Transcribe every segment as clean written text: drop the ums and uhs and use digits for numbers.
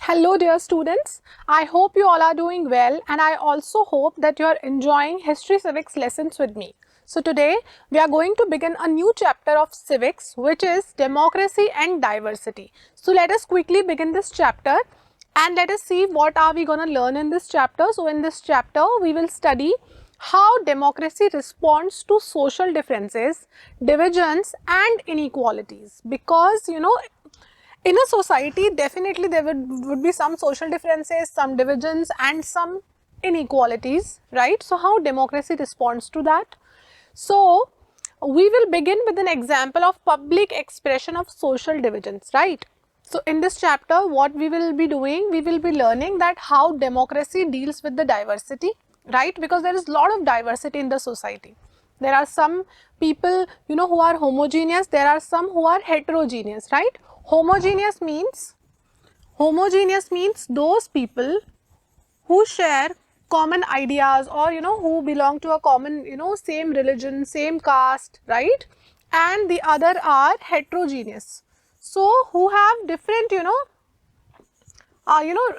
Hello dear students, I hope you all are doing well and I also hope that you are enjoying history civics lessons with me. So today we are going to begin a new chapter of civics, which is democracy and diversity. So let us quickly begin this chapter and let us see what are we going to learn in this chapter. So in this chapter we will study how democracy responds to social differences, divisions and inequalities, because in a society definitely there would be some social differences, some divisions and some inequalities, right? So how democracy responds to that? So we will begin with an example of public expression of social divisions, right? So in this chapter what we will be doing, we will be learning that how democracy deals with the diversity, right? Because there is a lot of diversity in the society. There are some people who are homogeneous, there are some who are heterogeneous, right? Homogeneous means those people who share common ideas, or who belong to a common same religion, same caste, right? And the other are heterogeneous, so who have different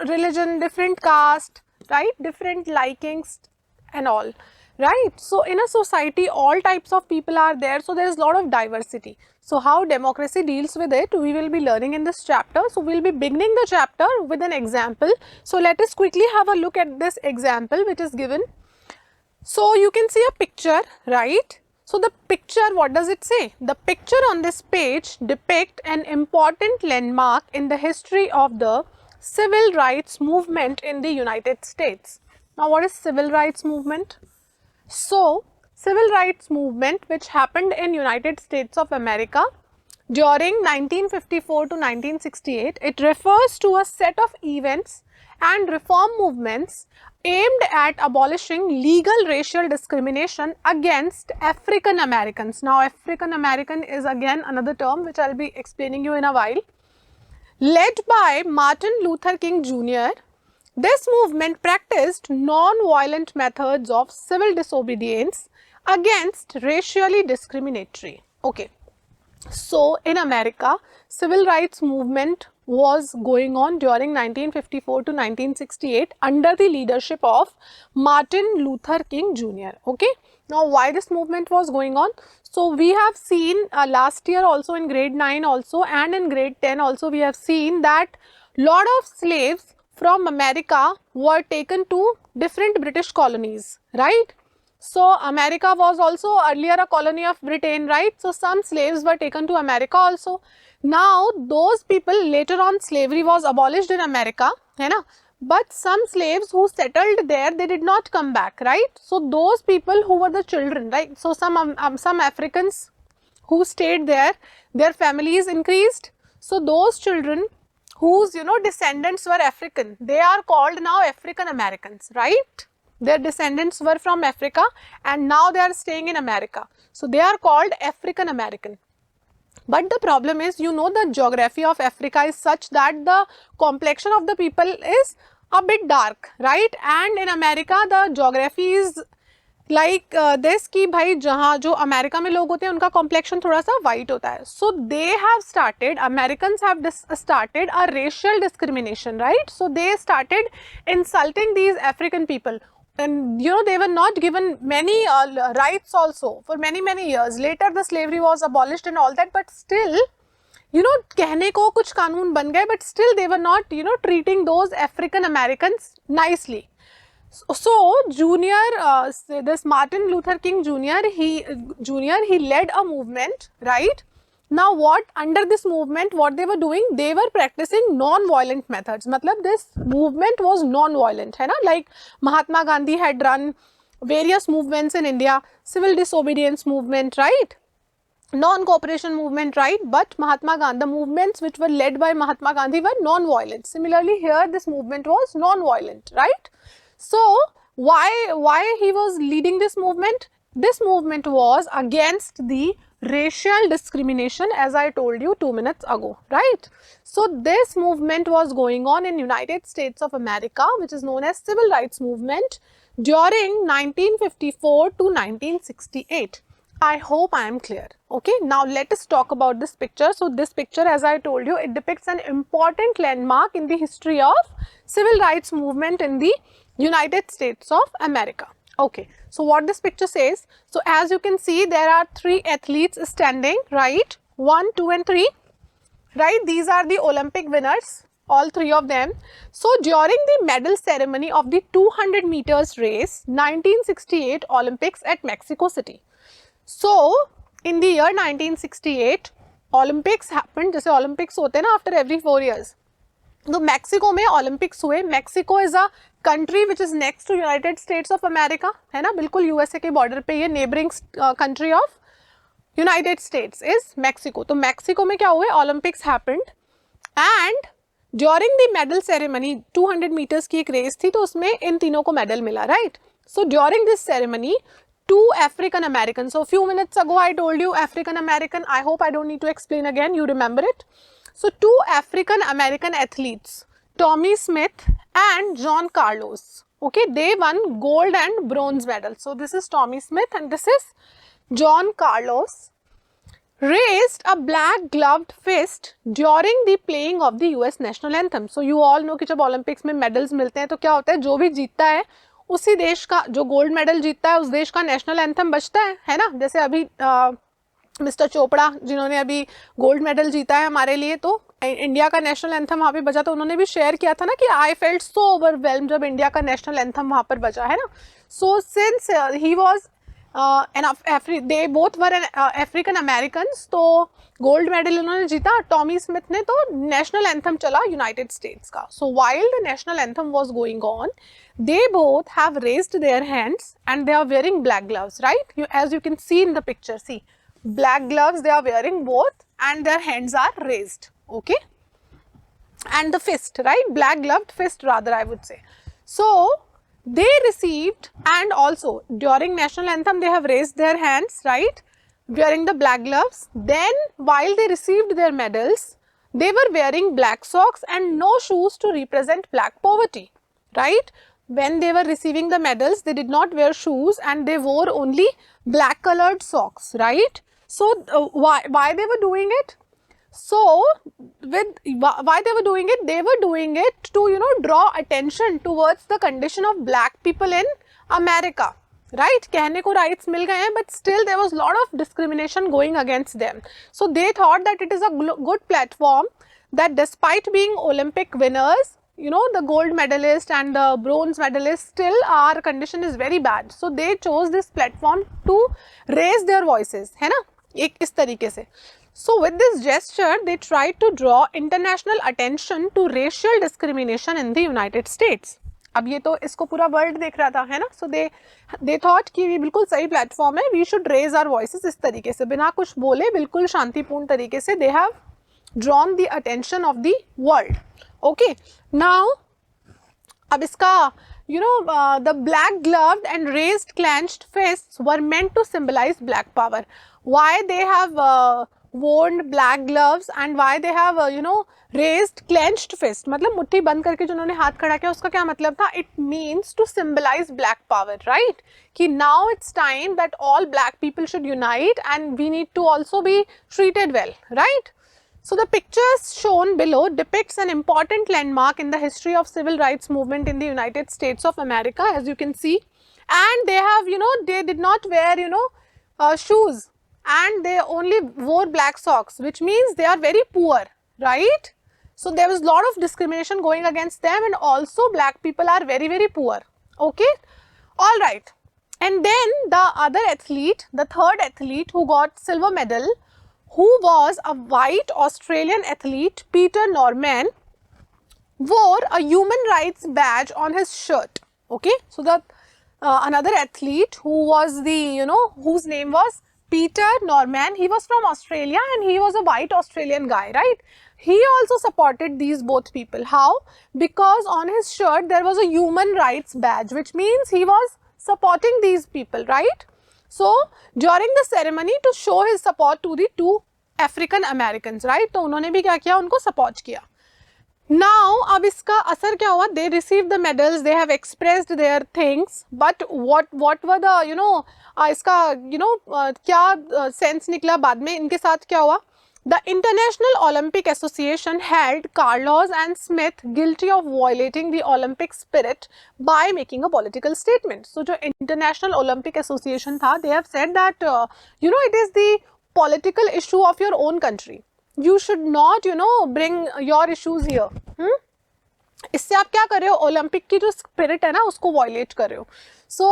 religion, different caste, right, different likings and all, right? So in a society all types of people are there, so there is a lot of diversity. So how democracy deals with it, we will be learning in this chapter. So we will be beginning the chapter with an example. So let us quickly have a look at this example which is given. So you can see a picture, right? So the picture, what does it say? The picture on this page depicts an important landmark in the history of the civil rights movement in the United States. Now what is civil rights movement? So civil rights movement which happened in United States of America during 1954 to 1968, it refers to a set of events and reform movements aimed at abolishing legal racial discrimination against African Americans. Now African American is again another term which I will be explaining you in a while. Led by Martin Luther King Jr., this movement practiced non-violent methods of civil disobedience against racially discriminatory. Okay. So in America, civil rights movement was going on during 1954 to 1968 under the leadership of Martin Luther King Jr. Okay. Now why this movement was going on? So we have seen last year also in grade 9 also and in grade 10 also, we have seen that lot of slaves from America were taken to different British colonies, right? So America was also earlier a colony of Britain, right? So some slaves were taken to America also. Now those people, later on slavery was abolished in America, है ना? But some slaves who settled there, they did not come back, right? So those people who were the children, right? So some Africans who stayed there, their families increased. So those children whose descendants were African, they are called now African Americans, right? Their descendants were from Africa and now they are staying in America. So they are called African American. But the problem is, the geography of Africa is such that the complexion of the people is a bit dark, right? And in America, the geography is like this कि भाई जहाँ जो America में लोग होते हैं उनका complexion थोड़ा सा वाइट होता है. So they have started, Americans have started a racial discrimination, right? So they started insulting these African people. And they were not given many rights also for many years. Later the slavery was abolished and all that, but still कहने को कुछ कानून बन गए, but still they were not treating those African Americans nicely. So this Martin Luther King Jr., he led a movement, right? Now what, under this movement what they were doing, they were practicing non-violent methods. Matlab this movement was non-violent, hai na? Like Mahatma Gandhi had run various movements in India, civil disobedience movement, right? Non-cooperation movement, right? But Mahatma Gandhi, the movements which were led by Mahatma Gandhi were non-violent. Similarly here this movement was non-violent, right? So why he was leading this movement? This movement was against the racial discrimination, as I told you 2 minutes ago, right? So this movement was going on in United States of America, which is known as civil rights movement during 1954 to 1968. I hope I am clear. Okay, now let us talk about this picture. So this picture, as I told you, it depicts an important landmark in the history of civil rights movement in the United States of America. Okay, so what this picture says, so as you can see, there are 3 athletes standing, right? 1, 2 and 3, right? These are the Olympic winners, all 3 of them. So during the medal ceremony of the 200 meters race, 1968 Olympics at Mexico City. So in the year 1968 Olympics happened. जैसे Olympics होते हैं ना after every 4 years. तो Mexico में Olympics हुए. Mexico is a country which is next to United States of America, है ना, बिल्कुल USA के border पे ये neighboring country of United States is Mexico. तो मैक्सिको में क्या हुए? Olympics happened and during the medal ceremony 200 meters की एक रेस थी, तो उसमें इन तीनों को मेडल मिला, right? So during this ceremony 2 African Americans. So few minutes ago I told you African American. I hope I don't need to explain again. You remember it. So 2 African American athletes, Tommy Smith and John Carlos. Okay, they won gold and bronze medals. So this is Tommy Smith and this is John Carlos. Raised a black gloved fist during the playing of the US national anthem. So you all know कि जब Olympics में medals मिलते हैं तो क्या होता है, जो भी जीतता है उसी देश का, जो गोल्ड मेडल जीतता है उस देश का नेशनल एंथम बजता है ना. जैसे अभी मिस्टर चोपड़ा जिन्होंने अभी गोल्ड मेडल जीता है हमारे लिए, तो इंडिया का नेशनल एंथम वहाँ पे बजा, तो उन्होंने भी शेयर किया था ना कि आई फेल्ट सो ओवरवेल्म जब इंडिया का नेशनल एंथम वहाँ पर बजा, है ना. So since he was they both were African Americans, तो गोल्ड मेडल उन्होंने जीता, टॉमी स्मिथ ने, तो नेशनल एंथम चला यूनाइटेड स्टेट्स का. So while the national anthem was going on, they both have raised their hands and they are wearing black gloves, right? As you can see in the picture, see, black gloves they are wearing both and their hands are raised, okay? And the fist, right? Black gloved fist rather, I would say. So they received, and also during national anthem they have raised their hands, right? Wearing the black gloves. Then while they received their medals, they were wearing black socks and no shoes to represent black poverty, right? When they were receiving the medals, they did not wear shoes and they wore only black colored socks, right? So why they were doing it? So why they were doing it? They were doing it to, you know, draw attention towards the condition of black people in America, right? कहने को rights मिल गए हैं, but still there was lot of discrimination going against them. So they thought that it is a good platform that despite being Olympic winners, you know, the gold medalist and the bronze medalist, still our condition is very bad. So they chose this platform to raise their voices, है ना, एक इस तरीके से. So with this gesture, they tried to draw international attention to racial discrimination in the United States. अब ये तो इसको पूरा वर्ल्ड देख रहा था, है ना. So they thought कि ये बिल्कुल सही प्लेटफॉर्म है, we should raise our voices इस तरीके से, बिना कुछ बोले, बिल्कुल शांतिपूर्ण तरीके से they have drawn the attention of the world. Okay, now अब इसका, you know, the black gloved and raised clenched fists were meant to symbolize black power. Why they have worn black gloves and why they have you know, raised clenched fist, मतलब मुट्ठी बंद करके जो उन्होंने हाथ खड़ा किया, उसका क्या मतलब था? It means to symbolize black power, right? कि now it's time that all black people should unite and we need to also be treated well, right? So the pictures shown below depicts an important landmark in the history of civil rights movement in the United States of America, as you can see. And they have, you know, they did not wear, you know, shoes, and they only wore black socks, which means they are very poor, right? So there was a lot of discrimination going against them, and also black people are very, very poor. Okay, all right. And then the other athlete, the third athlete who got silver medal, who was a white Australian athlete, Peter Norman, wore a human rights badge on his shirt. Okay, so the another athlete who was the, you know, whose name was Peter Norman, he was from Australia and he was a white Australian guy, right? He also supported these both people. How? Because on his shirt there was a human rights badge, which means he was supporting these people, right? So during the ceremony, to show his support to the 2 African Americans, right? तो उन्होंने भी क्या किया, उनको support किया. Now अब इसका असर क्या हुआ, they receive the medals, they have expressed their things, but what were the इसका क्या सेंस निकला बाद में, इनके साथ क्या हुआ, the International Olympic Association held Carlos and Smith guilty of violating the Olympic spirit by making a political statement. So जो इंटरनेशनल ओलंपिक एसोसिएशन था, they have said that it is the political issue of your own country. You should not bring your issues here. इससे आप क्या कर रहे हो, Olympic की जो स्पिरिट है ना उसको वायलेट कर रहे हो. So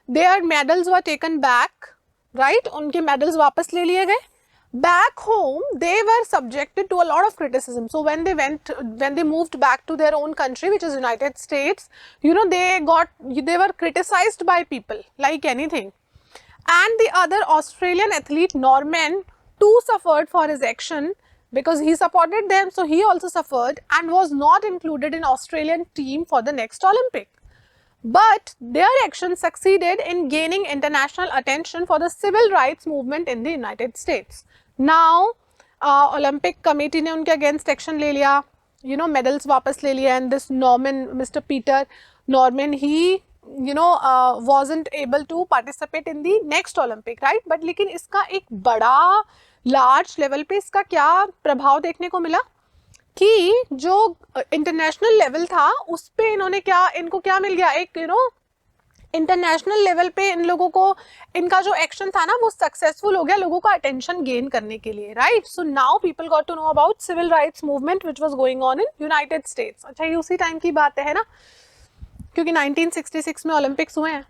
their medals were taken back, right, उनके मेडल्स वापस ले लिए गए. Back home, they were subjected to a lot of criticism. So when they moved back to their own country, which is United States, they were criticized by people like anything. And the other Australian athlete Norman too suffered for his action because he supported them, so he also suffered and was not included in Australian team for the next Olympic. But their action succeeded in gaining international attention for the civil rights movement in the United States. Now Olympic committee ने उनके against action ले लिया, medals वापस ले लिया, and this Norman, Mr. Peter Norman, he wasn't able to participate in the next Olympic, right? But लेकिन इसका एक बड़ा large level पे इसका क्या प्रभाव देखने को मिला कि जो इंटरनेशनल लेवल था उस पे इनको क्या मिल गया, एक इंटरनेशनल लेवल पे इन लोगों को इनका जो एक्शन था ना वो सक्सेसफुल हो गया लोगों का अटेंशन गेन करने के लिए, right. So now people got to know about civil rights movement which was going on in United States. अच्छा, ये उसी टाइम की बात है ना, क्योंकि 1966 में ओलंपिक्स हुए हैं.